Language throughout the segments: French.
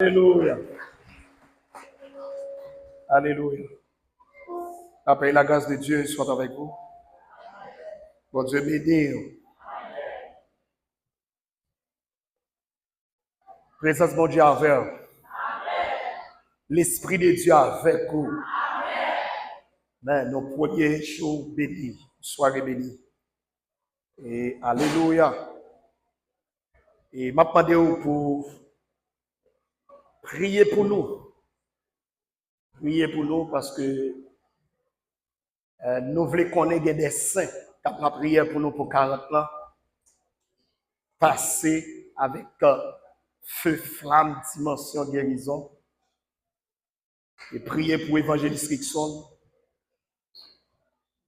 Alléluia. Alléluia. La paix et la grâce de Dieu soient avec vous. Bon Dieu bénisse. Présence de Dieu avec vous. L'Esprit de Dieu avec vous. Amen. Nos premiers jours bénis. Soirée bénie. Et Alléluia. Et m'a demandé pour prier pour nous. Prier pour nous parce que nous voulons connaître des saints qui ont prié pour nous pour 40 ans. Passer avec feu, flamme, dimension, guérison. Et prier pour évangéliste Rickson.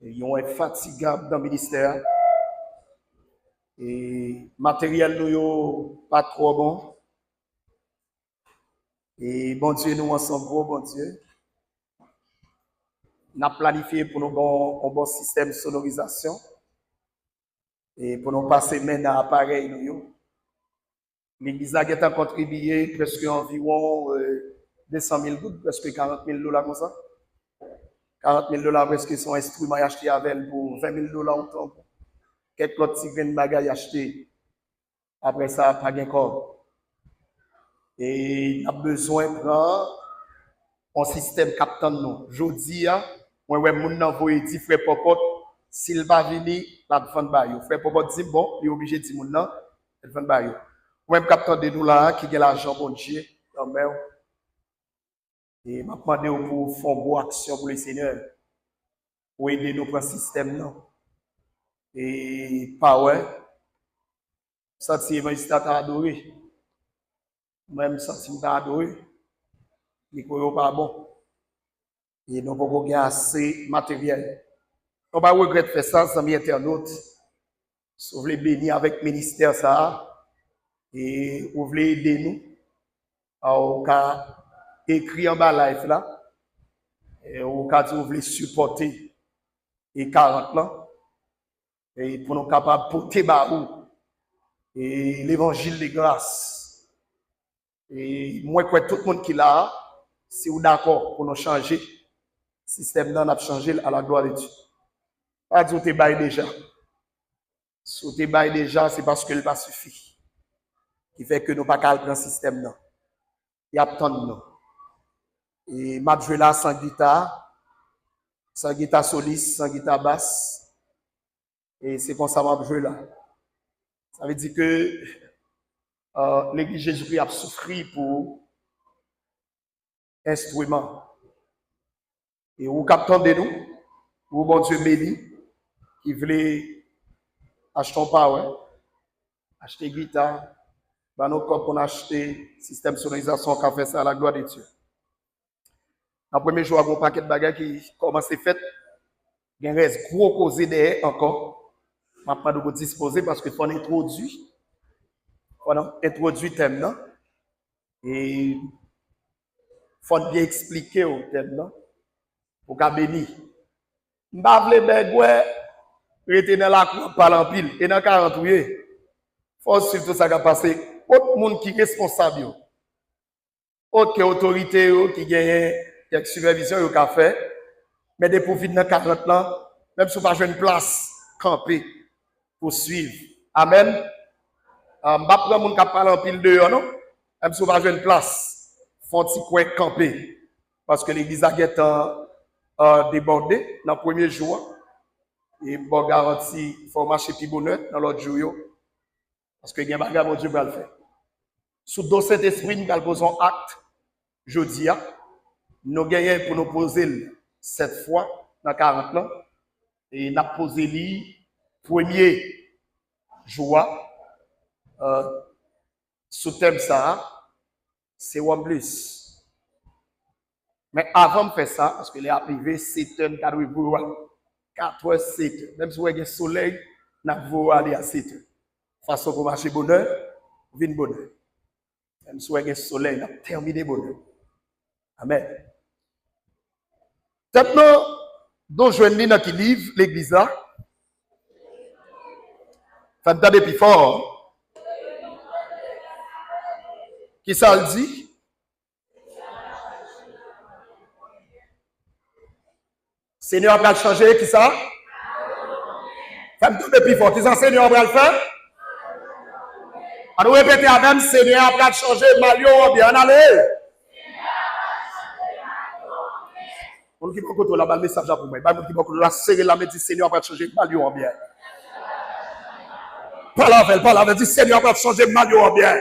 Ils ont été fatigables dans le ministère. Et matériel nous pas trop bon. Et bon Dieu, nous ensemble, bon Dieu. Nous avons planifié pour nous un bon système de sonorisation. Et pour nous passer maintenant à l'appareil. L'église a contribué presque environ 200 000 gouttes, presque 40 000 $ comme ça. 40 000 $ presque son instrument acheté avec elle pour 20 000 $ autant. Quelques autres petits bagages achetés. Après ça, pas de corps. Et on a besoin de prendre un système captant nous. Jodi a, moi ouais moun nan voye di frère Popot, s'il va venir, la vendre ba yo. Frère Popot dit bon, il est obligé de dire moun nan, il vendre ba yo. Moi captant de nous là qui a l'argent bon Dieu, amen. Et m'a demandé pour faire une bonne action pour le Seigneur. Pour aider nous prendre système non. Et pas ouais. Ça c'est évangéliste t'a adoré. Même ça c'est t'a adoré. Les cours pas bon. Et nous pouvons gagner assez matériel. On va regretter faire ça, amis internautes. Si vous voulez bénir avec le ministère ça, et vous voulez aider nous, au cas écrire en bas live là, et au cas où vous voulez supporter les 40 là, et pour nous capables de porter barou et l'évangile de grâce. Et moi, quoi, tout le monde qui l'a, si vous êtes d'accord pour nous changer, le système n'a pas changé à la gloire de Dieu. Pas dire que vous êtes déjà. Si vous êtes déjà, c'est parce que le pas suffit. Qui fait que nous ne pouvons pas prendre le système. Non. Il y a tant de nous. Et m'a joué là sans guitare soliste, sans guitare basse. Et c'est comme ça m'a joué là. Ça veut dire que l'église Jésus-Christ a souffert pour instrument. Et vous captez de nous, vous bon Dieu béni, qui voulait acheter un power, acheter guitare, bah nous comme on a acheté système de sonorisation qui a fait ça à la gloire de Dieu. Dans le premier jour, il y a un paquet de bagages qui commence à faire. Il reste gros causé derrière encore. Je ne vais pas vous disposer parce qu'il faut introduire. Voilà, introduire le thème là. Et il faut bien expliquer au thème là. Pour qu'à bénir. Je ne vais pas vous rester dans la cour, parler en pile. Et dans 40 ans, il faut suivre tout ça qui a passé. Autre monde qui est responsable. Autre autorité qui gagne quelques supervision qui a fait. Mais des profits dans 40 ans, même si vous n'avez pas une place, camper pour suivre. Amen. Je ne vais pas prendre mon cap en pile dehors, non? Même si vous n'avez pas une place, faut un camper. Parce que l'église a été débordée dans le premier jour. Et bon garantie, il faut marcher plus bonheur dans l'autre jour. Parce que il y a un bagage, mon Dieu va le faire. Sous le Saint-Esprit, nous allons poser un acte, jeudi, nous gagnons pour nous poser cette fois dans 40 ans. Et nous avons posé le premier jour sous thème ça, c'est One Plus. Mais avant de faire ça, parce que les arrivé 7 heures, 4 heures, 7 heures. Même si vous avez le soleil, nous allons aller à 7 heures. Façon pour marcher bonheur, vine bonheur. Même si vous avez le soleil, nous allons terminer bonheur. Amen. Maintenant, donc je vais dans qui livre l'église là. Faites depuis fort. Qui ça le dit? Seigneur va changer, qui ça? Femme tout depuis fort. Qui ça, Seigneur va le faire? On va répéter à même, Seigneur va changer, Mario, bien allez. On qui va côté là, le message pour moi. Bah, qui va côté là, serrer la main, dit Seigneur va changer, Mario, bien. Parle avec, dit Seigneur va changer, Mario, bien.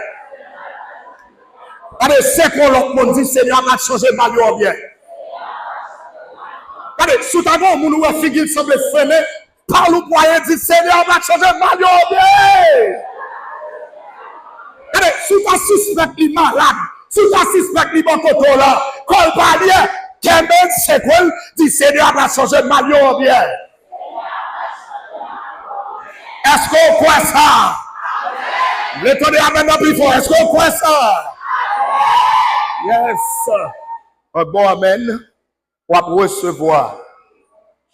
Allez, c'est qu'on l'autre monde dit Seigneur va changer, Mario, bien. Allez, sous ta main, mon ouvrage figure semble freiner. Parle au poignet, dit Seigneur va changer, Mario, bien. Allez, sous ta suspect, il malade. Sous ta suspect, il bon côté là. Col pas bien. Kemben sequel, dit Seigneur va changer, Mario, bien. Est-ce qu'on croit ça? Le tonnerre a maintenant plus fort. Est-ce qu'on croit ça? Yes. Un bon amen. On va recevoir.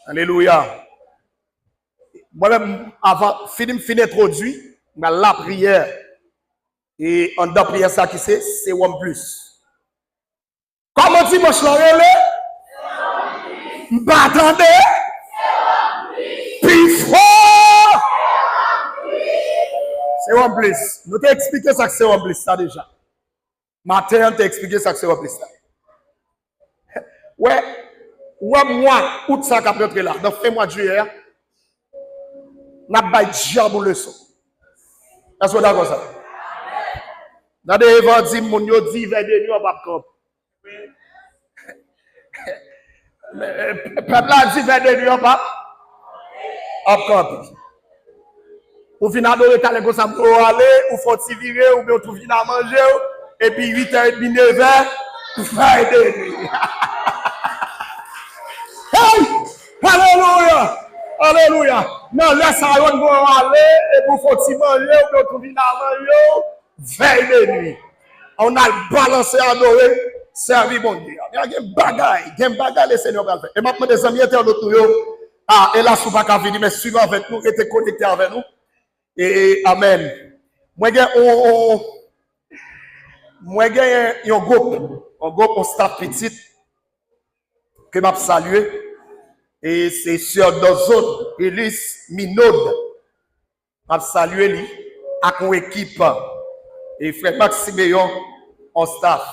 Alléluia. Moi-même, avant, fini introduit, mais la prière. Et en dans prière, ça qui c'est One Plus. Comment dimanche là, m'attendez? Puis fort! C'est One Plus. Nous t'ai expliqué ça que c'est One Plus, ça déjà. Matin, on t'a expliqué ça que c'est One Plus. Ouais, moi, août ça qui a rentré là, dans fin mois de juillet, n'a pas diable leçon. Est-ce que vous d'accord ça? Dans des évangiles, mon yo dit, vers des nuits, on va camp. Peuple a dit, vers des nuits, on va camp. Ou fin adorer, t'as les gosses à aller, ou faut t'y virer, ou bien tout vient à manger, et puis 8h30, 9h, vers des nuits. Hey! Alléluia! Alléluia! Non, laisse à yon go aller, et pour faut t'y manger, ou bien tout vient à manger, veille de nuit. On a balancé, adoré, servi bon Dieu. Il y a un bagaille, le Seigneur va faire. Et maintenant, des amis internautes, et là, sous pas qu'à venir, mais suivez avec nous, restez connectés avec nous. Et amen. Moi, j'ai un groupe, on staff petit, que m'a salué. Et c'est sur Dozone, Elise Minode. M'a salué lui, avec une équipe. Et frère Maximilian, en staff.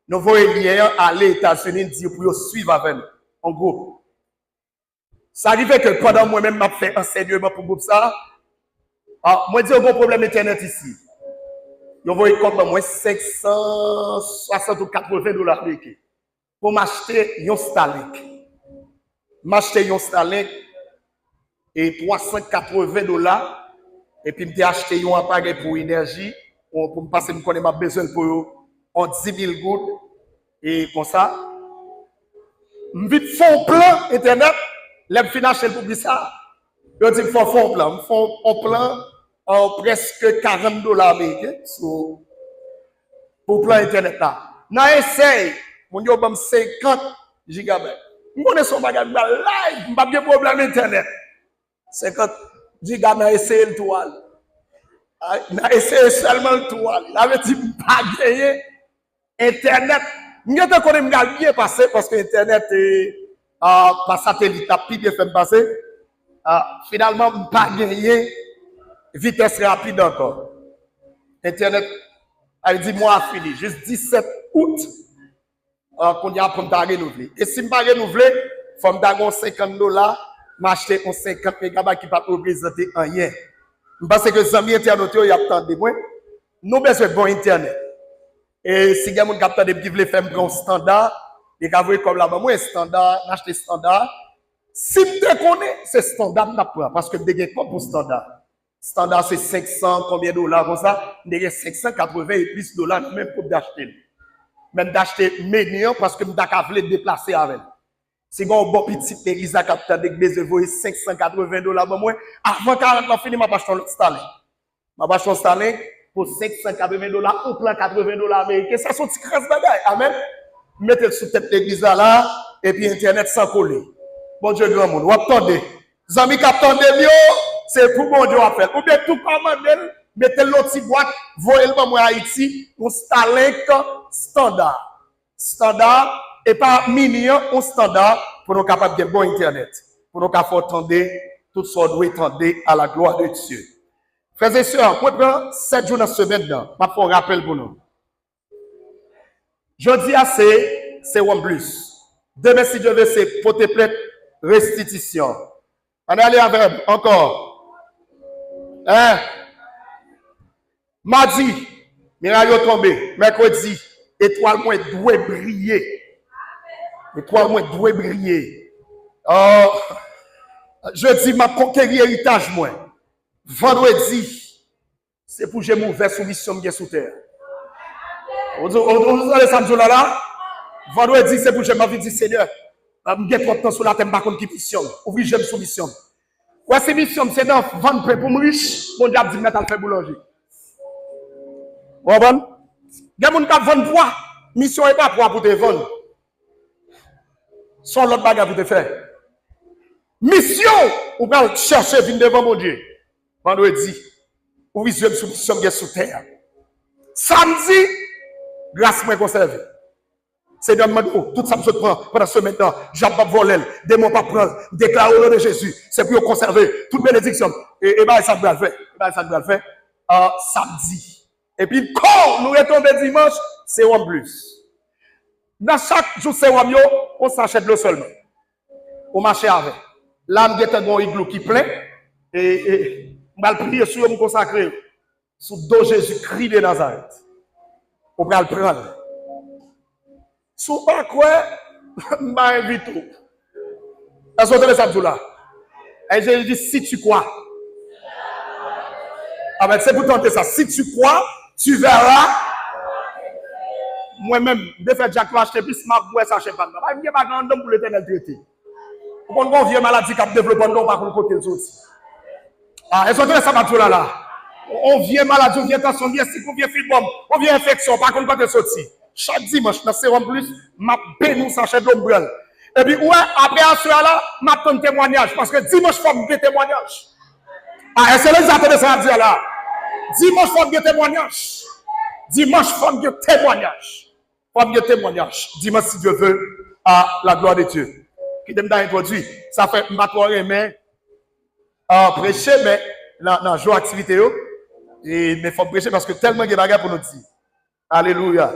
Nous voyons lien aller aux États-Unis dire pour suivre avec nous, en groupe. Ça arrive que pendant moi-même, je fait enseignement pour le groupe ça. Moi, j'ai un bon problème Internet ici. Vous voyez comme moi 560 ou 80 dollars américains pour m'acheter un Starlink. M'acheter un Starlink et 380 dollars. Et puis, j'ai acheté un appareil pour énergie. Pour me passer, je connais ma besoin pour en 10 000 gouttes. Et comme ça, je vais faire un plan Internet. Les financiers pour ça. Je dis, il faut faire un plan. Je fais un plan en presque 40 dollars américains pour plan Internet. Dans essai, mon Dieu, 50 gigabytes. Je connais son bagage live, je n'ai pas de problème Internet. 50 gigabytes dans essai le toile. N'a essayé seulement le toile. Il avait dit pas gagner Internet. Je ne connais pas bien passer parce que Internet est par satellite, a plus bien fait passer. Finalement, pas gagner vitesse rapide encore. Internet, elle dit moi fini. Juste 17 août, qu'on y a pour me renouveler. Et si je ne pas renouveler, il faut me donner 50 dollars, m'acheter un 50 mégabytes qui ne va pas représenter rien. Parce que les amis internautes, ils attendent de moi. Nous besoin de bon Internet. Et si quelqu'un qui attend de vivre faire un standard, les gars, comme là-bas, moi, un standard, acheter standard. Si tu connais, c'est standard, parce que tu quoi pour standard. Standard, c'est 500, combien de dollars comme ça? Tu 580 et plus de dollars, même pour d'acheter. Même d'acheter meilleur parce que je voulais déplacer avec. Si vous avez un bon petit Elisa Captain de besoin 580 dollars, avant 40 ans, fini, je vais acheter un Starlink. Je vais acheter un Starlink pour 580 dollars ou plan 80 dollars américains. Ça, c'est un petit crasse bagaille. Amen. Mettez sous tête l'église là, et puis Internet sans coller. Bon Dieu, grand monde. Vous attendez. Les amis qui attendent, c'est pour bon Dieu à faire. Ou bien tout commandel, mettez l'autre petite boîte, voyez-le moi Haïti, pour Starlink standard. Standard. Et pas mini, un standard pour nous capables de bon internet, pour nous capables d'entendre toutes sortes d'entendre à la gloire de Dieu. Frères et sœurs, pour prendre 7 jours dans la semaine, je vais faire un rappel pour nous. Jeudi, c'est One Plus. Demain, si Dieu veut, c'est porter plainte, restitution. On est allé avec encore. Hein? Mardi, miraille est tombé. Mercredi, étoile moins doit briller. Étoile moins doit briller. Jeudi, ma conquérir héritage moins. Vendredi, c'est pour que j'ai mauvais soumission bien sous terre. Vous allez samedi là? Vendredi, c'est pour que j'ai ma vie dit Seigneur. Je trop de temps sur la terre, par contre, qui mission. Ouvrir, j'aime sous mission. Ouais, c'est mission, c'est dans vendre prêt pour me riche. Mon diable dit, mettre à faire boulanger. Vous comprenez? Il y a des gens qui vendent poids. Mission n'est pas pour te vendre. Sans l'autre bagarre pour te faire. Mission, ou va chercher venir devant mon Dieu. Vendredi, ouvrir, j'aime sous mission, bien sous terre. Samedi, grâce moi conservée. C'est dans le tout ça me prend pendant ce maintenant. J'ai pas volé, démon pas prendre, déclare au nom de Jésus. C'est pour conserver toute bénédiction. Et bien, ça doit le faire. Ça doit le faire samedi. Et puis, quand nous retombons dimanche, c'est One Plus. Dans chaque jour, c'est One Yo, on s'achète le seulement. On marche avec. Là, nous avons un igloo qui plein. Et on va prier sur nous consacrer. Sous dos Jésus-Christ de Nazareth. On va le prendre. Sous pas quoi, je m'invite tout. Est-ce que vous avez ça là? Et je dis, si tu crois. Ah ben, c'est pour tenter ça. Si tu crois, tu verras. Moi-même, de fait, Jacques m'a acheté plus, ma boue, ça, je ne sais pas. Il n'y a pas grand homme pour l'éternel traité. Pour qu'on vienne maladie qui a développé, on va pas côté les autres. Ah, est-ce que vous avez ça là? On vient maladie, on vient tension, on vient si, on vient fibrome, on vient infection, par contre, quand tu sorti. Chaque dimanche, dans ce One Plus, ma bénou s'achète l'ombrelle. Et puis, ouais, après à ce là, ma tonne témoignage. Parce que dimanche, il faut que des témoignages. Ah, est-ce que les attendez ça à dire là? Dimanche, il faut que des témoignages. Dimanche, il faut que des témoignages. Il faut que des témoignages. Dimanche, si Dieu veut, à la gloire de Dieu. Qui t'aime d'introduire. Ça fait ma soirée, mais prêcher, mais dans jour activité, mais il faut prêcher parce que tellement de bagages pour nous dire. Alléluia.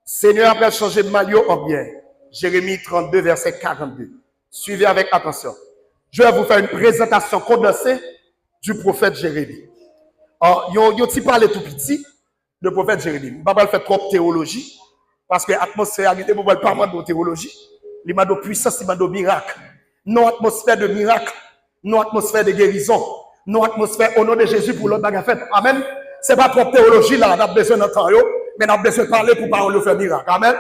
Seigneur après changer de maillot en bien. Jérémie 32, verset 42. Suivez avec attention. Je vais vous faire une présentation condensée du prophète Jérémie. Yo ti parlé tout petit, le prophète Jérémie. Je ne vais pas faire trop de théologie, parce que l'atmosphère, il ne pas mal de théologie. Il m'a de puissance, il m'a de miracle. Non atmosphère de miracle, non atmosphère de guérison, non atmosphère au nom de Jésus pour l'autre bagarre faite. Amen. Ce n'est pas trop de théologie là, on a besoin d'entendre. Mais on a besoin de parler pour parole faire miracle. Amen.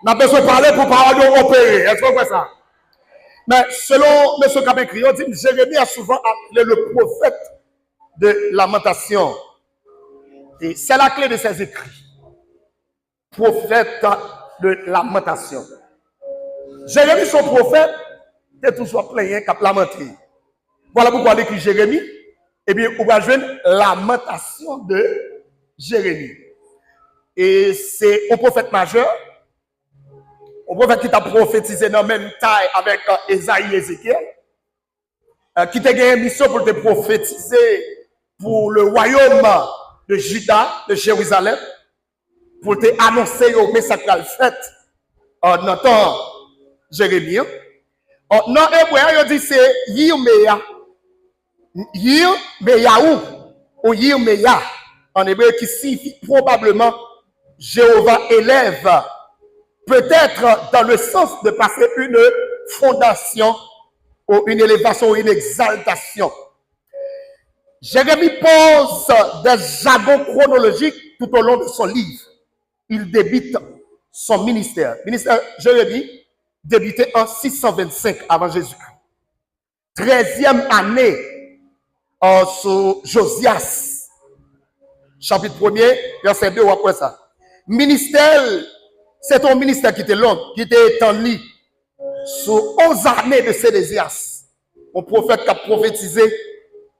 On a besoin de parler pour parole opérer. Est-ce que vous voyez ça? Mais selon M. Capécri, on dit que Jérémie a souvent appelé le prophète de lamentation. Et c'est la clé de ses écrits. Prophète de lamentation. Jérémie, son prophète, est toujours plein cap lamenté. Voilà pourquoi il écrit Jérémie. Et bien, on va joindre lamentation de Jérémie. Et c'est un prophète majeur, un prophète qui t'a prophétisé dans la même taille avec Esaïe et Ézéchiel, qui t'a gagné une mission pour te prophétiser pour le royaume de Juda, de Jérusalem, pour te annoncer au message qu'elle fait en entendant Jérémie. Dans l'hébreu, il dit c'est Yirmeya. Yirmeyahu ou Yirmeya en hébreu qui signifie probablement Jéhovah élève, peut-être dans le sens de passer une fondation ou une élévation ou une exaltation. Jérémie pose des jargons chronologiques tout au long de son livre. Il débute son ministère. Ministère Jérémie débuté en 625 avant Jésus-Christ. 13e année sous Josias. Chapitre 1er, verset 2 ou après ça. Ministère, c'est un ministère qui était long, qui était étendu sous 11 années de Sédésias. Un prophète qui a prophétisé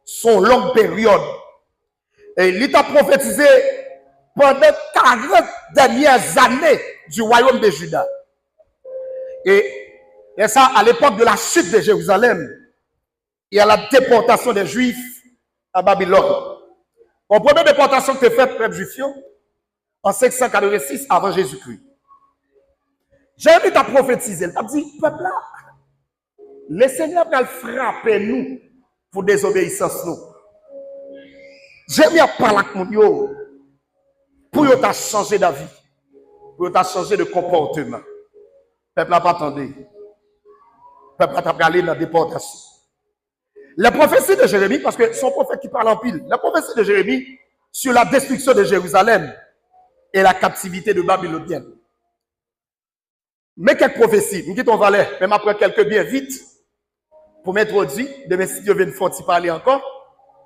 son longue période. Et il a prophétisé pendant 40 dernières années du royaume de Juda. Et ça, à l'époque de la chute de Jérusalem, il y a la déportation des Juifs à Babylone. La première déportation qui est faite, peuple juif, en 586 avant Jésus-Christ. Jérémie t'a prophétisé, il t'a dit, peuple là, le Seigneur va frapper nous pour désobéissance nous. Jérémie a parlé avec nous pour nous t'a changé d'avis, pour nous t'a changé de comportement. Peuple n'a pas attendu. Peuple n'a pas allé dans la déportation. La prophétie de Jérémie, parce que son prophète qui parle en pile, la prophétie de Jérémie sur la destruction de Jérusalem et la captivité de Babylonienne. Mais quelques prophéties, nous quittons Valais, même après quelques bien vite, pour m'introduire, demain si Dieu vient fort y parler encore,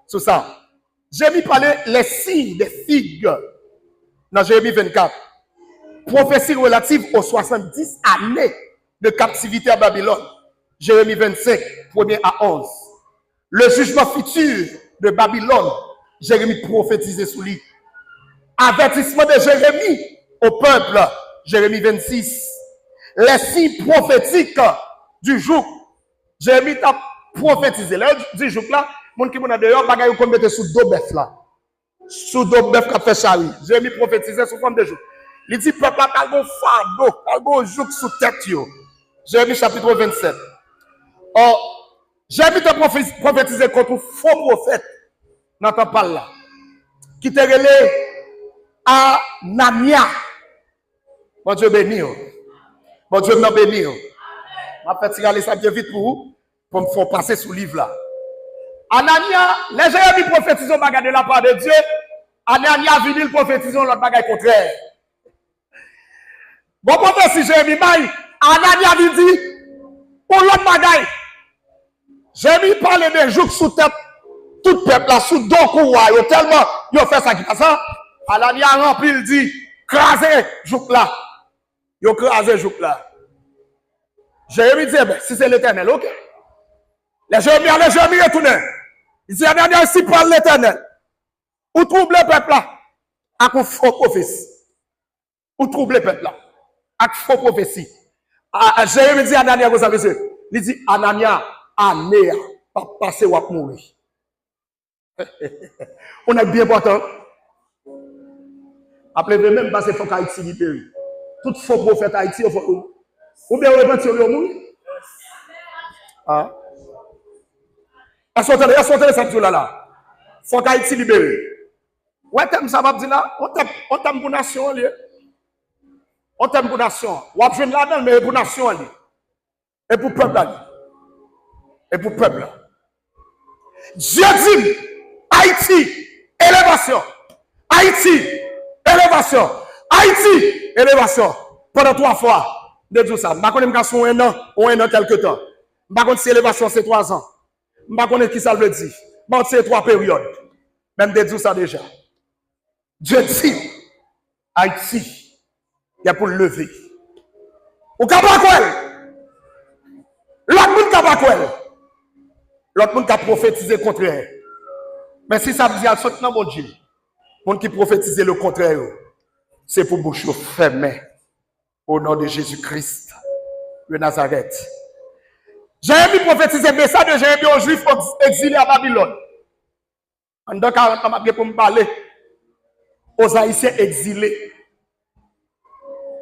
sur ça. Jérémie parlait les signes des figues dans Jérémie 24. Prophétie relative aux 70 années de captivité à Babylone. Jérémie 25, 1er à 11. Le jugement futur de Babylone, Jérémie prophétisé sous lui. Avertissement de Jérémie au peuple, Jérémie 26. Les signes prophétiques du jour, Jérémie a prophétisé. Là, du jour là, mon qui m'a d'ailleurs, bagaille qu'on mettait sous deux bœufs là. Sous deux bœufs qui a fait charlie. Jérémie prophétisé sous forme de jour. Il dit, peuple a un fardeau, un joug sous tête. Jérémie chapitre 27. Or, Jérémie a prophétisé contre faux prophète. N'entend pas là. Qui te relève à Anania. Bon Dieu béni. Bon Dieu m'a béni. Je vais faire ça bien vite pour me faire passer sous le livre là. Anania, les Jérémie prophétisent de la part de Dieu. Anania vient le prophétiser l'autre bagaille contraire. Bon, prophétie Jérémie, Anania lui dit, pour l'autre bagaille, Jérémie parle des jours sous tête, tout peuple là, sous deux couroirs, tellement, il a fait ça qui passe. Anania rempli, il dit, crasez jouk là. Il crasé jouk là. Jérémie dit, si c'est l'éternel, ok. Les Jérémie retournent. Il dit, Anania, si parle l'éternel, ou trouble le peuple là, avec une faux prophétie. Ou trouble le peuple là, avec faux prophétie. Jérémie dit à Anania, vous savez, il dit, Anania, Anéa, pas passer ou à mourir. On est bien important. Après, même passer, il faut qu'Haïti libère. Tout faux prophète Haïti, il faut. Ou bien on repentit, on mourir. Ah. Assortez ça là. Il faut qu'Haïti libère. Ouais, t'aimes ça, m'a dit là, on t'aime pour nation, on t'aime pour nation. On a là-dedans, mais pour nation, et pour peuple. Et pour peuple. Dieu dit, Haïti, élévation. Haïti, élévation. Haïti, élévation. Pendant 3 fois, de tout ça. Je ne sais pas si c'est 1 an ou 1 an quelque temps. Je ne sais pas si l'élévation c'est 3 ans. Je ne sais pas qui ça veut dire. Je sais c'est 3 périodes. Même de tout ça déjà. Dieu dit, Haïti, il y a pour le lever. Ou Kabakwel. L'autre monde Kabakwel. L'autre monde qui a prophétisé le contraire. Mais si ça veut dire, c'est bon Dieu. Le monde qui prophétise le contraire, c'est pour bouche fermée. Au nom de Jésus-Christ de Nazareth. Jérémie prophétisé le message de Jérémie aux Juifs exilés à Babylone. En 40 ans, pour me parler aux Haïtiens exilés.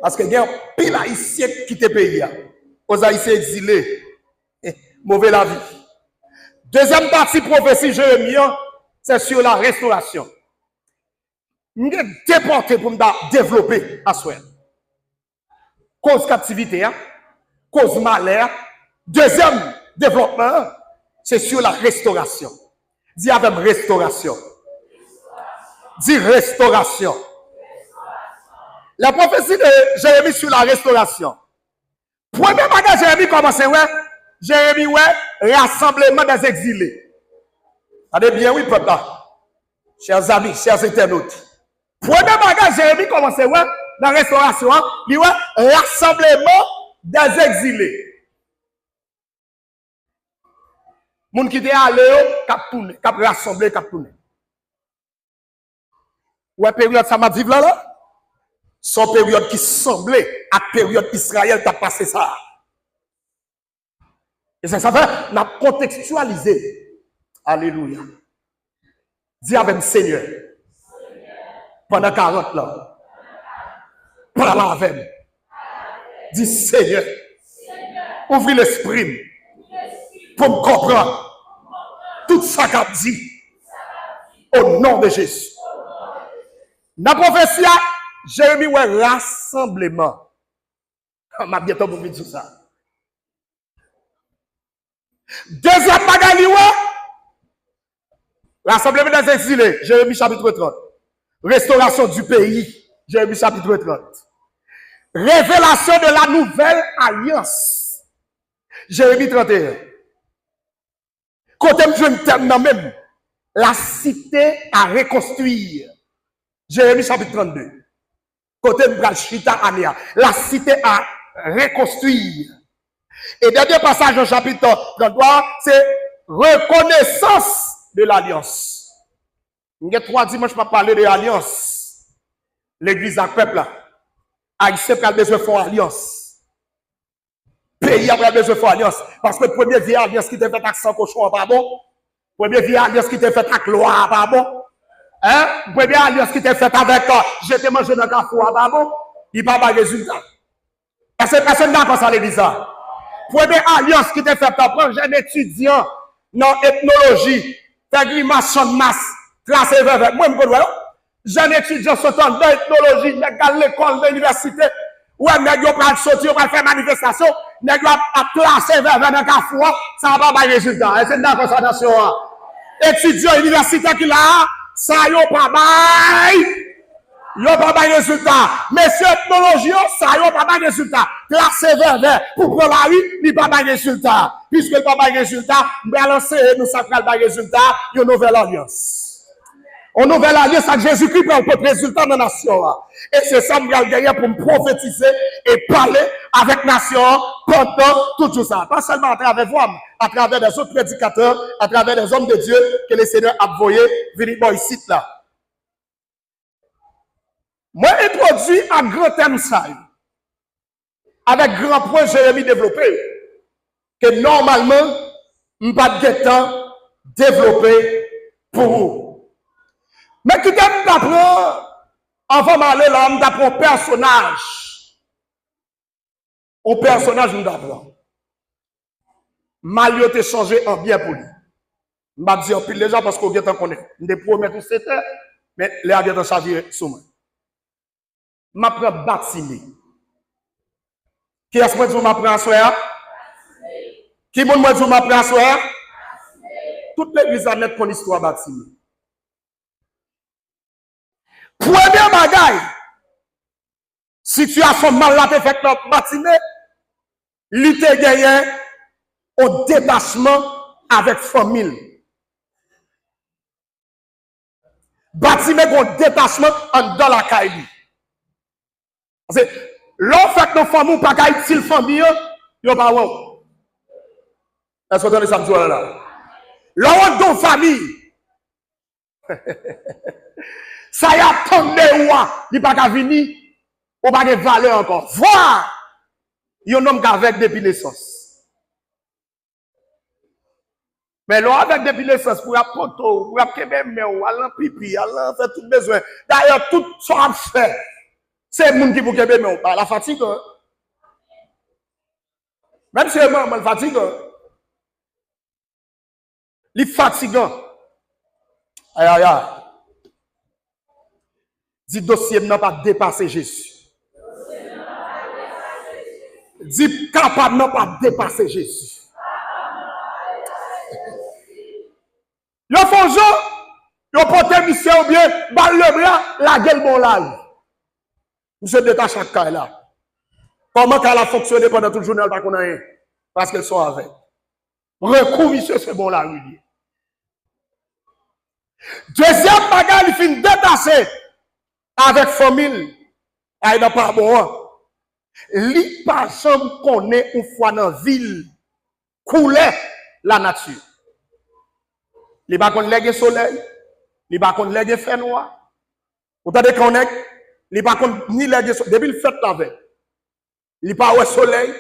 Parce que il y a pile Haïtiens qui quittent le pays. Aux Haïtiens exilés. Mauvais la vie. Deuxième partie prophétie Jérémie, c'est sur la restauration. Je suis déporté pour me développer à soi. Cause captivité, cause malheur. Deuxième développement, c'est sur la restauration. Dis avec restauration. Dis restauration. La prophétie de Jérémie sur la restauration. Premier bagage Jérémie commence, Jérémie, rassemblement des exilés. Allez bien, oui, peuple. Chers amis, chers internautes. Premier bagage Jérémie commence, dans la restauration, il y a rassemblement des exilés. Moun qui était allé, cap tourner, cap rassembler, cap tourner. Ouais, période ça m'a dit là, son période qui semblait à période Israël t'a passé ça. Et ça fait, n'a contextualisé. Alléluia. Dis avec Seigneur. Pendant 40 ans. Parle avec. Dis Seigneur. Ouvre l'esprit. Pour me comprendre. Tout ça qu'a dit. Au nom de Jésus. Dans la prophétie, Jérémie, ouais, rassemblement. m'a bientôt pour dire ça. Deuxième bagaille, rassemblement des exilés, Jérémie chapitre 30. Restauration du pays, Jérémie chapitre 30. Révélation de la nouvelle alliance, Jérémie 31. Côté je me termine même, la cité à reconstruire, Jérémie chapitre 32. Côté Brachita Ania, la cité à reconstruire. Et dernier passage au chapitre 33, c'est reconnaissance de l'alliance. Il y a 3 dimanches pour parler de l'alliance. L'église à peuple là. Haïtien a besoin de faire alliance. Pays a besoin de faire alliance. Parce que première vieille alliance qui était faite avec 100 cochons, pas bon. Première vieille alliance qui était faite avec loi, pas bon. Hein? Première alliance qui était faite avec j'étais mangé dans le café, pas bon. Il n'y a pas de résultat. Parce que personne n'a pas ça l'église. Première alliance qui était faite par un jeune étudiant dans ethnologie, faire grimace de masse, classer vers moi, je me dis, jeune étudiant sortant dans l'ethnologie, dans l'école, dans l'université, ouais, nèg yo pral sortir, pral faire manifestation, nèg yo a classer vers un cafou, ça va pas de résultat. C'est d'accord ça nation. Étudiant universitaire qui là, ça yo pas bail. Yo pas de résultat. Monsieur ethnologie, ça yo pas de résultat. Classer vers pour prendre la rue, il pas de résultat. Puisque il pas de résultat, balancer nous ça pas de résultat, une nouvelle alliance. On nouvelle alliance avec Jésus-Christ pour le résultat de la nation. Et c'est ça que je vais pour me prophétiser et parler avec la nation pendant tout ça. Pas seulement à travers vous, à travers des autres prédicateurs, à travers des hommes de Dieu que le Seigneur a envoyé venir ici là. Moi, introduit à grand thème ça, avec grand point Jérémie développé, que normalement, je n'ai pas de temps développé pour vous. Mais qui t'aime d'apprendre, avant d'aller là, on apprend un personnage. Un personnage, on apprend. Malio te changé en bien pour lui. Je vais dire pile déjà parce qu'on vient de connaître. Je ne promets tout c'était, mais les gens viennent changer sur moi. Je m'apprends Batimé. Qui est-ce que je m'apprends à soir? Qui est-ce que je m'apprends à soir? Toute l'église a net pour l'histoire Batimé. Premier bagaille, situation mal la fait notre Batimé, il te gagné au détachement avec famille. Batimé un détachement en dans la caille. Parce que l'on fait nos familles pas caille til famille, yo pas wow. Est-ce que vous entendez ça me là? L'on dans famille. Ça y a tombé ouah, il pas qu'à venir, ou pas de valeur encore. Voir, il y a un homme avec depuis naissance. Mais l'homme avec depuis naissance, pour apporter, pour apporter même, aller pipi, aller faire tout besoin. D'ailleurs, tout ça a fait. C'est le monde qui vous kebe mais la fatigue. Même si le monde fatigue, il est fatigant. Aïe aïe aïe. Dis dossier n'a pas dépassé Jésus. Dis capable n'a pas dépassé Jésus. Yo font genre, yo porte mission ou bien, balle le bras, la gueule bon là. Monsieur détache chaque cas là. Comment qu'elle a fonctionné pendant tout le journal pas qu'on a rien? Parce qu'elles sont avec. Recours, monsieur, c'est bon là, oui. Deuxième bagage, il finit détaché. Avec famille, il n'a pas bon. Li pas jamais connaît une fois dans la ville, couler la nature. Li pas connaît le soleil, li pas connaît le fait noir. Vous avez connaître, li pas connaît ni le soleil. Depuis le fait la veille, li pas au soleil,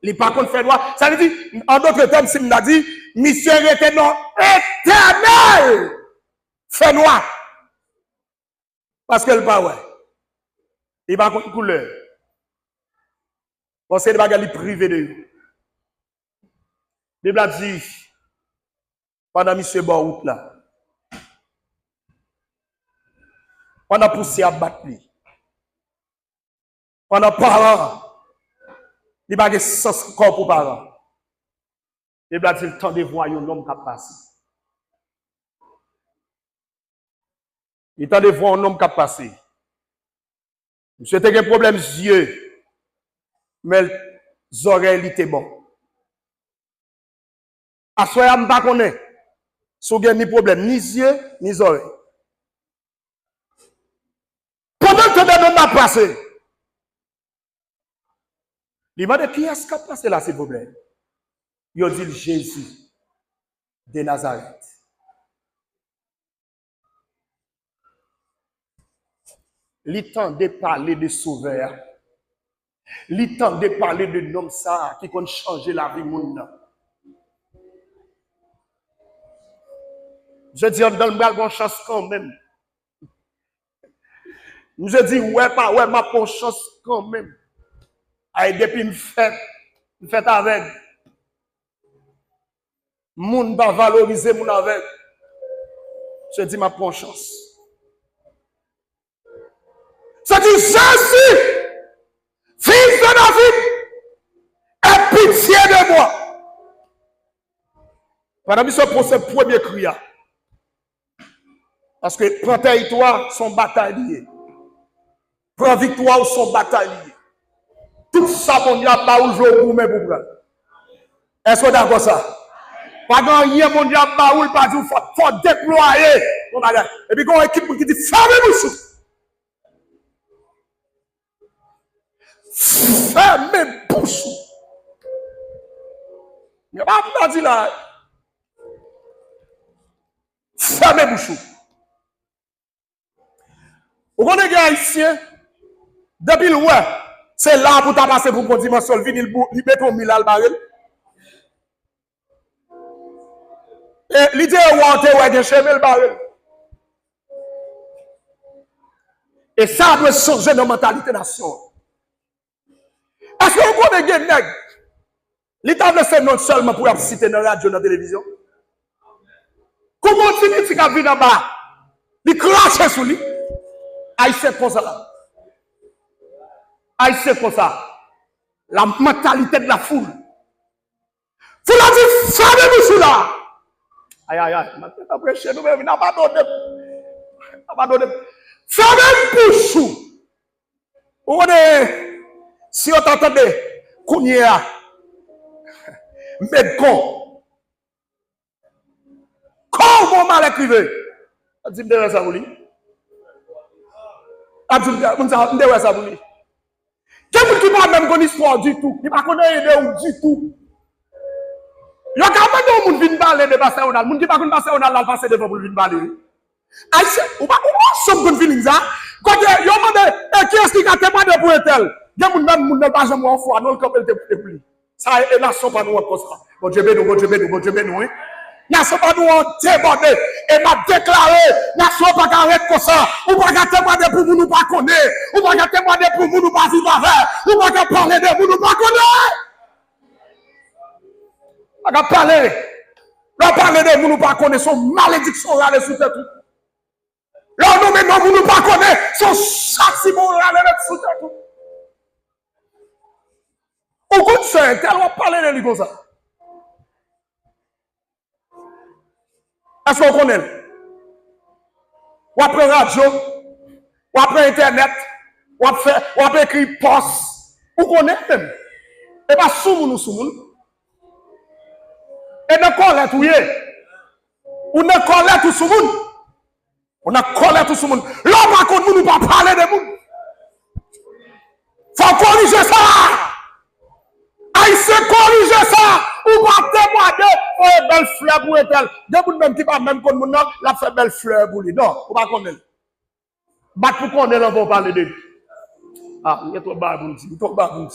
Il pas contre fait droit. Ça veut dire, en d'autres termes, si on a dit, monsieur était non éternel, fait noir. Parce qu'elle pas ouais. Il va contre couleur. Parce que les bagages privés de lui. Les blagues dit, pendant monsieur bon route là, pendant poussé à battre lui, pendant parents, il n'y a pas de sens corps pour parents. Les blagues dit, le temps de voir un homme qui a passé. Il temps de voir un homme qui a passé. Monsieur a un problème yeux, mais les oreilles étaient bonnes. À ce moment-là, je ne sais pas si vous avez ni problème, ni yeux, ni oreilles. Pendant que l'homme a passé, il m'a dit, qui est-ce qui a passé là, s'il vous plaît? Il a dit Jésus de Nazareth. Il temps de parler de sauveur. Il temps de parler de l'homme ça qui peut changer la vie monde. Je dis, on donne une bonne chance quand même. Je dis, ouais, pas, ouais, ma bonne chance quand même. Et depuis, me fait avec. Moun va valoriser mon avec. Je dis, ma bonne chance. Je dis, Jésus, fils de David, aie pitié de moi. Pendant que ce procès premier cri. Parce que prends territoire, son bataille. Prends victoire, son bataille. Tout ça, mon Dieu, pas où je vous mets pour prendre. Est-ce que d'accord ça? Pas gagner, mon Dieu, pas où pas du faut déployer. Et puis, quand on équipe qui dit, fermez-vous. Fermez bouche. Il n'y a pas de dire là. Fermez bouche. Vous connaissez les Haïtiens? Depuis le ouais, c'est là pour passer pour une dimension, il met ton mille al baril. Et l'idée est ouais, de chemin le baril. Et ça doit changer nos mentalités nation. Est-ce que vous connaissez les nègres? L'État ne fait non seulement pour citer dans la radio, dans la télévision. Comment tu dis que tu as en bas? Il crache sur lui. Haïtien comme ça là. Haïtien comme ça. La mentalité de la foule. Vous l'avez dit, fermez-vous sur là. Aïe, aïe, aïe. Maintenant, après, chez nous, il n'a pas donné. Fermez-vous. Vous voyez, si on t'entend, Kounia, Medcon, comment mal écrivé? Je dis, ça vous lit. Je dis, ça vous lit. Quelqu'un qui n'a même pas histoire du tout, il ne connaît pas du tout. Il y a quand même des gens qui viennent parler de Barcelone, des gens qui ne connaissent pas Barcelone, ils passent devant pour venir parler. Ou pas, comment on feeling ça? Quand il y a un qui est-ce qui a demandé pour un tel? Il y a des gens qui ne pas jamais en foi, non, comme elle te plus. Ça est là, pas nous comme ça. Bon Dieu béni, bon Dieu béni, bon Dieu béni, oui. N'a pas nous débordé et m'a déclaré, n'a pas arrêter comme ça. Ou pas demander pour nous pas connaître, ou pas demander pour nous pas vivre avec, ou pas parler de nous pas connaître. On va parler de nous pas connaître, son malédiction râle sous tête. Là, nous maintenant, nous pas connaître, son châtiment râle sous tête. Au contraire, tel on va parler de lui comme ça. Est-ce qu'on connaît? Ou après radio, ou après internet, ou après écrit poste, ou connaît même. Et pas sous nous. Et ne connaît tout ou ne connaît tout sous nous. On a collé tout le monde. L'homme par contre, nous ne pas parler de nous. Faut corriger ça. Il se corriger ça. Ou pas témoigner. Oh, belle fleur pour elle. Des gens même qui pas même comme nous, la fait belle fleur pour lui. Non, on va connaître. Bat pour connaître, on va parler de lui. Ah, il est trop bas pour nous. Il est trop bas pour nous.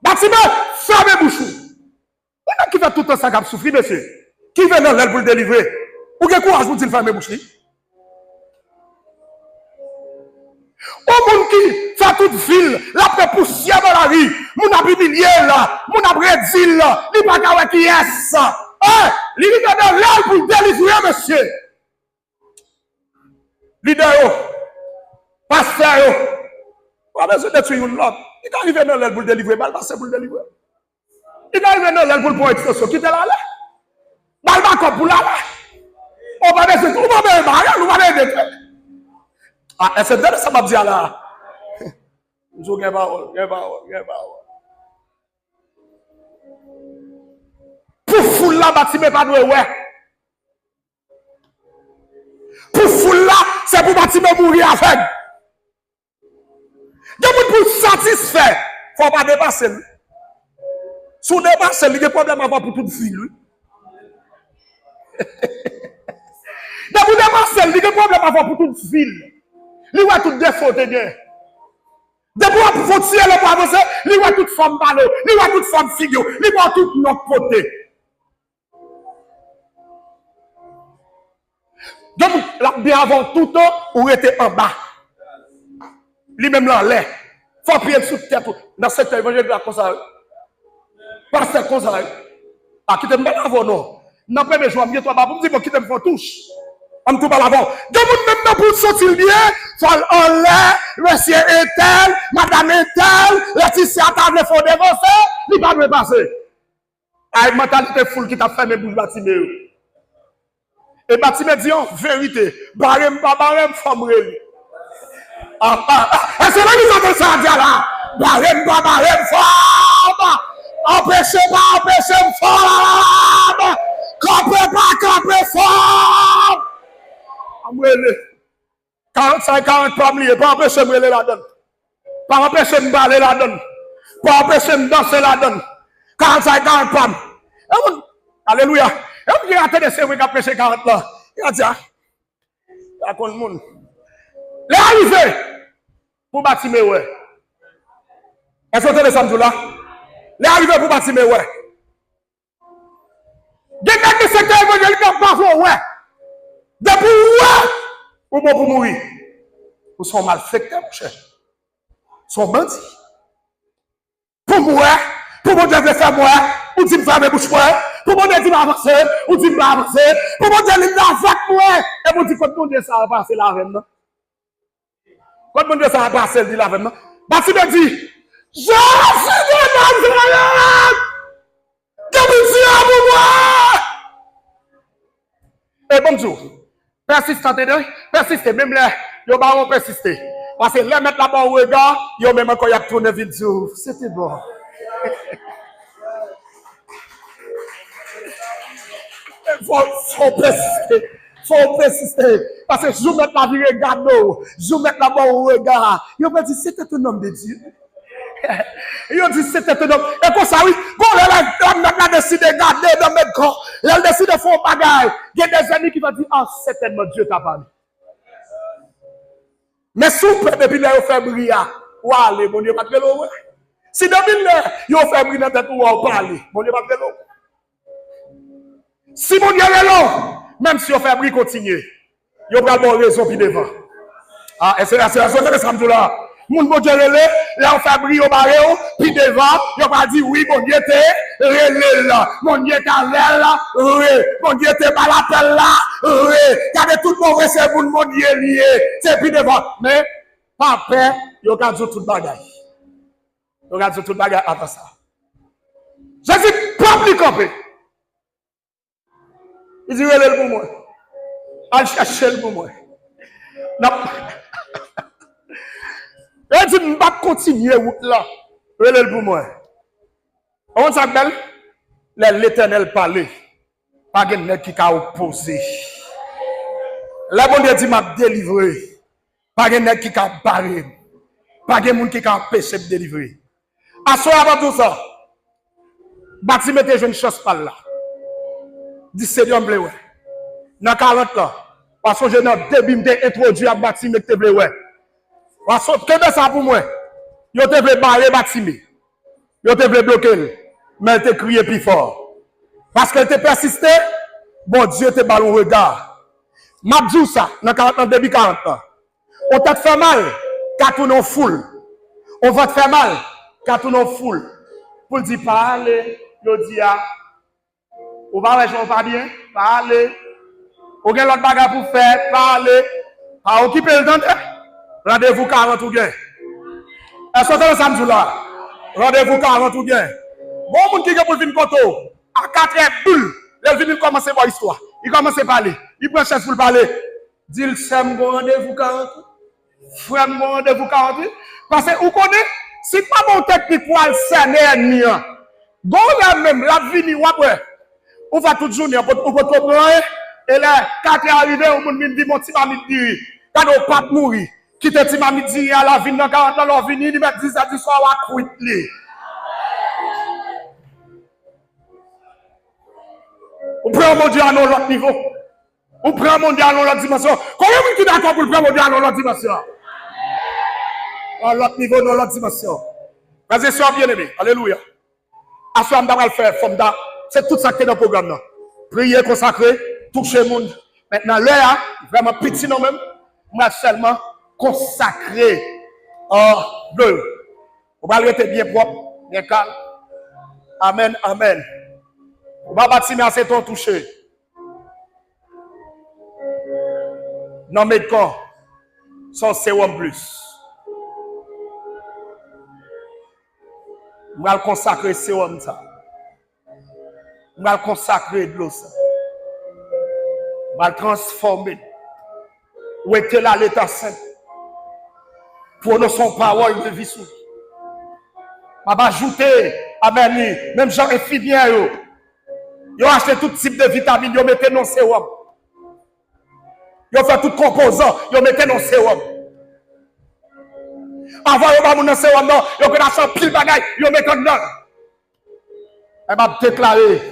Bâtiment, fermez bouche. On a qui fait tout le temps ça qui a souffert, monsieur. Qui vient dans l'aile pour le délivrer? Ou quel courage pour dire fermer bouche? Au monde qui fait toute ville, la paix poussière dans la rue, mon a humilié là, mon a prédit là, il pas qu'à qui est ça. Il est dans l'aile pour délivrer, monsieur. Leader, pasteur, on a besoin de tuer une autre. Il est arrivé dans l'aile pour le délivrer, mal passé pour le délivrer. Il est arrivé dans l'aile pour le point extension, qui était là, là. Mal pas pour là, là. On va besoin de tout, on va besoin de tout. Ah, c'est de ça m'a dit là. Je ne sais pas. Pour foule là, bâtiment pas doué, ouais. Pour foule là, c'est pour bâtiment mourir avec. Il y a pour satisfaire, il ne faut pas dépasser. Si vous dépassez, il y a des problèmes à avoir pour toute vie. Il y a pour dépasser, il y a des problèmes à avoir pour toute ville. Il y a tout défaut de bien. Depuis pour faut tirer le pas avancer, il y a toute forme ballot, il y a toute forme figure, il y a toute notre côté. Donc, là, bien avant tout temps, on était en bas. Lui-même là, l'air. Faut prier sous tête. Dans ce secteur évangélique, là, comme ça. Parce que comme ça. Ah, qui t'aime pas avant, non. Dans le premier jour, je toi, pour me dire, qui t'aime pas touche. On ne peut pas l'avant. De monde même pour sortir bien, faut en l'air, monsieur est tel, madame est tel, Laetitia à table, il faut dévancer, il va me passer. Ah, une mentalité foule qui t'a fermé pour le bâtiment. Et le bâtiment dit en vérité, barème pas barème, femme réelle. Et c'est là qu'ils ont ça à dire là. Barème pas barème, femme. Empêchez femme. Campez pas, campez femme. 45-40 pas m'lier, pas empêcher me la donne. Pas empêcher me baler la donne. Pas empêcher me danser la donne. 45-40 pas. Alléluia. Et vous regardez ces gens qui ont prêché 40 là. Il a dit, il y a le monde. Les arrivés pour bâtir mes ouais. Est-ce que vous entendez ça là? Les arrivés pour bâtir mes ouais. Des gens qui secteur évangélique n'ont pas fait ouais. Depuis ouais. Ou bon pour mourir. Ou sont malfaiteurs, mon cher. Sont bandits. Pour mourir. Pour mon Dieu faire moi. Ou dit me faire mes bouches moi. Pour mon Dieu m'avancer. Ou dit m'avancer. Pour mon Dieu m'avancer moi. Et mon Dieu, quand mon Dieu ça va passer la reine. Quand mon Dieu ça va passer, dit la reine. Bâti me dit, je suis de Nazareth. Que vous dites à moi. Et bon Dieu. Persistez, même là, il va pas persister. Parce que là, mettre là-bas au regard, il y a même encore y a tourné vidéo. C'était bon. Faut persister. Parce que je mets la vie regard, je mets là-bas au regard. Il va dire, c'était un homme de Dieu. Il a dit, c'était un homme. Et comme ça, oui, bon, elle a décidé de garder dans mes corps. Elle a décidé de faire un bagage. Il y a des amis qui vont dire, ah, certainement Dieu t'a parlé. Mais si vous pouvez, depuis là, vous faites briller, ou allez, mon Dieu, pas de l'eau. Si depuis là, vous faites briller dans tête, ou parler, mon Dieu, pas de l'eau. Si mon Dieu est là, même si vous faites briller, continuez. Vous avez une raison puis devant. Ah, et c'est la raison de ce là. Moun bon Dieu relé, là on fait briller au barré, puis devant, il va dire oui, mon Dieu t'es relé là, mon Dieu t'es là, mon Dieu t'es pas l'appel là, regardez tout le monde, c'est pour mon Dieu lié, c'est puis devant, mais pas peur, il regarde tout le bagage. Il regarde tout le bagage après ça. Jésus, pas plus campé. Il dit relé pour moi. Allez chercher le pour moi. Non. Et dit, je ne vais pas continuer route là. Relève pour moi. On s'appelle l'Éternel parler. Pas de nèg qui a opposé. La bon Dieu dit m'a délivré. Pas de nèg qui a barré. Pas de monde qui a empêché de délivrer. À ce avant tout ça, bâti mette jeune chance par là. Dit Seigneur blé ouais. Dans 40 ans, parce que je n'ai début introduit à bâti mette blé ouais. Parce que ça pour moi, yo te veut barrer bâtiment. Yo te voulu bloquer, mais elle te crié plus fort. Parce qu'elle te persisté, bon Dieu te ballon regard. M'a dit ça, dans 40 ans, début 40 ans. On t'a fait mal, quand on est foule. On va te faire mal, quand on est foule. Pour dire, parler, yo dit, ou pas, je pas bien, parler. Ou bien l'autre bagarre pour faire, parler. Pas occuper le temps, rendez-vous 40 ou bien. Est-ce que c'est samedi là? Rendez-vous 40 ou bien. Bon, monde qui est pour venir koto, à 4 bulles, il vient commencer par histoire. Il commence à parler. Il prend chaise pour parler. Dit, c'est mon rendez-vous 40. Frère, mon rendez-vous 40. Parce que vous connaissez, c'est pas mon technique pour aller cerner ennemi. Bon, là même, la vie, on va toute journée, on peut comprendre. Et là, quand tu es arrivé, on me dit, mon petit mamie dit, quand on pas mourir, qui te dit, mamie dit, à la vie, dans 40 ans, leur vie, il va 10 à 10 soir, à quitter. On prend mon Dieu à l'autre niveau. On prend mon Dieu à l'autre dimension. Combien de gens d'accord pour prendre mon Dieu à l'autre dimension? À l'autre niveau, dans l'autre dimension. Vas-y, sois bien-aimé. Alléluia. À ce moment-là, faire, c'est tout ça qui est dans le programme. Prier, consacrer, toucher le monde. Maintenant, l'heure, vraiment petit non même, moi seulement consacrer bleu. On va rester bien propre, bien calme. Amen, amen. On va bâtir assez ton toucher. Non, mais quand, son sérum plus. On va consacrer sérum ça. On va consacrer de l'eau ça. On va transformer. Où était là l'état saint? Pour nous son parole de vie sous. On va ajouter, amen, même gens et filles bien, ils ont acheté tout type de vitamines, ils ont mis dans le sérum. Ils ont fait tout composant, ils ont mis dans le sérum. Avant, ils ont mis dans le sérum, ils ont acheté pile bagaille, ils ont mis dans le sérum. Elle m'a déclaré,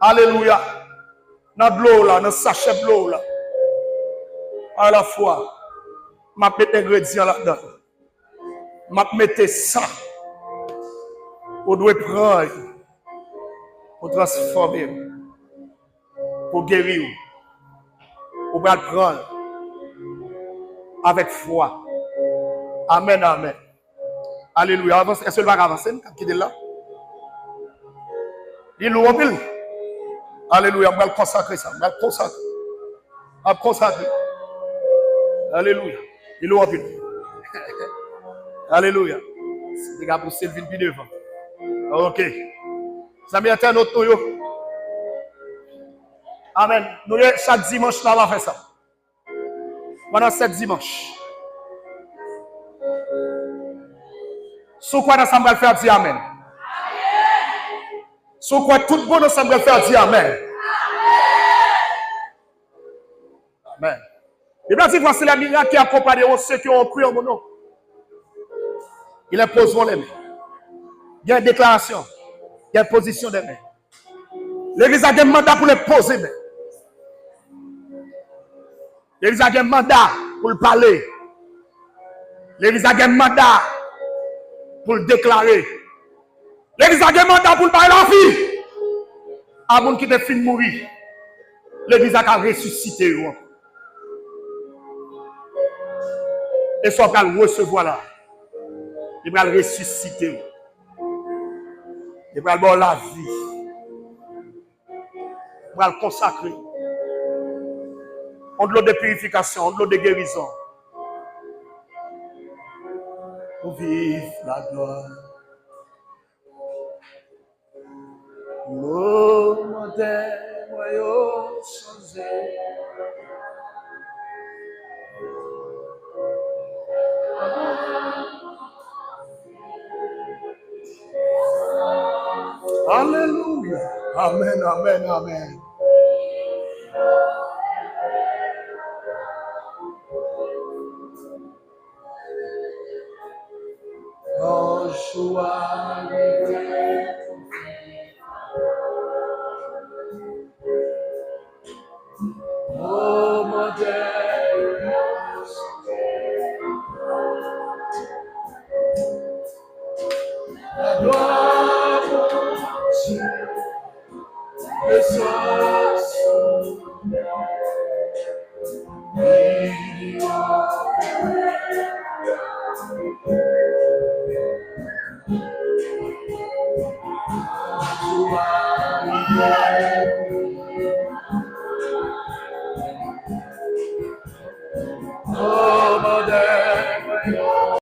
alléluia, dans l'eau là, dans le sachet de l'eau là, à la fois, je vais mettre l'ingrédient là-dedans. Je vais mettre ça. On doit prendre pour transformer, pour guérir. On va le prendre avec foi. Amen, amen. Alléluia. Est-ce que le va avancer? Qui est là? Il nous oublie. Alléluia. On va le consacrer ça. On va le consacrer. On va le consacrer. Alléluia. Il nous oublie. Alléluia. C'est des gars pour Sylvie devant. Ok. Ça vient à notre noyau. Amen. Nous, chaque dimanche, là, on va faire ça. Pendant 7 dimanches. Sous quoi nous sommes faire dire Amen. Sous quoi tout le monde nous sommes faire dire Amen. Amen. Et bien, si voici la miracle qui accompagne ceux qui ont cru en mon nom. Ils imposeront les mains. Il y a une déclaration. Il y a une position des mains. L'église a un mandat pour les poser. L'église a un mandat pour le parler. L'église a un mandat pour le déclarer. L'église a un mandat pour le parler la vie. À mon qui est fini de mourir. L'église a ressuscité. Et soit qu'elle recevoir là. Il va le ressusciter. Il va le voir la vie. Il va le consacrer. On de l'eau de purification, on de l'eau de guérison. Pour vivre la gloire. Le modèle moyen changé. Alléluia. Amen, amen, amen. Oh, joie, oh, modèle, la gloire.